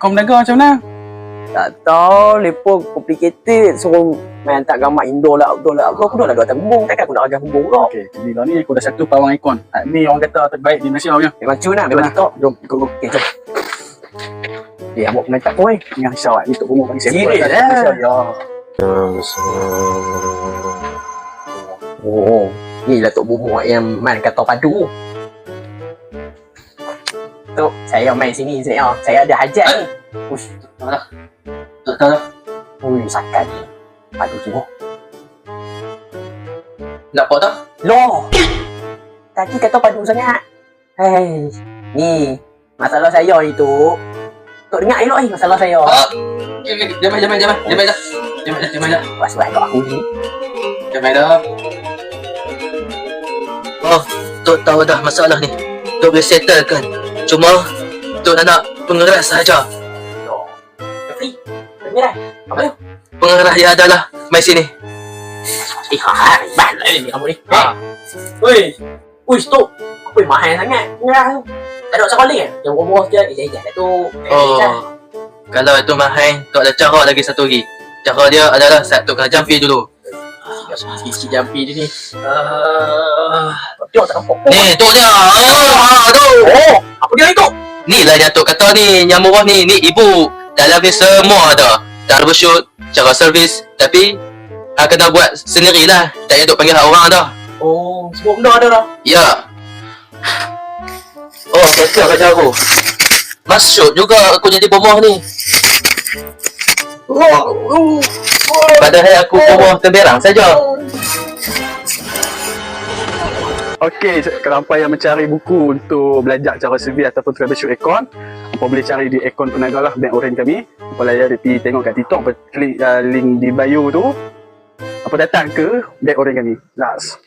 aircon peniaga macam mana? Tak tahu, lepas complicated. Suruh main hantar gambar indoor lah, outdoor lah. Aku dah lagu atas bumbung. Takkan aku nak ajar bumbung pula. Okey, jadi lah ni aku dah satu pawang aircon. Ni orang kata terbaik di Malaysia punya. Memang cun lah, memang TikTok. Jom, ikut aku. Okay, jom. Dia abang pernah tak pun. Jangan risau ni untuk umur bagi saya. Serius lah. Ya. Oh, ni lah Tok Bumuk yang main kata padu. Tok, saya main sini saya. Saya ada hajat ni. Ush, Tak tahu. ui, sakat ni. Padu semua. Nak apa tak? Loh. Tadi kata padu sangat. Hei, ni masalah saya ni Tok. Tok dengar elok masalah saya. Jangan dah. Waswas kat aku ni. Jangan dah. Oh, Tok tahu dah masalah ni. Tok boleh settle kan. Cuma Tok nak pengeras saja. Loh. Free. Dengar apa tu? Pengeras dia adalah mai sini. Ban lah ni kamu ni. Oi, Tok. Apa mahal sangat? Dengar tu. Tak ada sekolah kan? Yang murah je, ejak lah tu. Oh, kalau itu mahal, Tok ada cara lagi satu lagi. Cara dia adalah Tok kena jampi dulu. Isi jampi dia ni. Tengok tak nampak. Ni, Tok dia. Tu. Oh, apa dia itu? Ni lah yang Tok kata ni, yang murah ni ibu. Dalam ni semua ada. Cara bershoot, cara servis, tapi kena buat sendirilah. Tak payah Tok panggil orang dah. Oh, semua benda ada dah. Ya. Oh, betul kata aku. Masuk juga aku jadi pemoh ni. Padahal aku pemoh temberang saja. okey, kalau hampa yang mencari buku untuk belajar cara servis ataupun troubleshoot aircon, hampa boleh cari di Aircon Peniaga lah, bank oren kami. Hampa layar pergi tengok kat TikTok, hampa klik link di bio tu. Hampa datang ke bank oren kami. Last.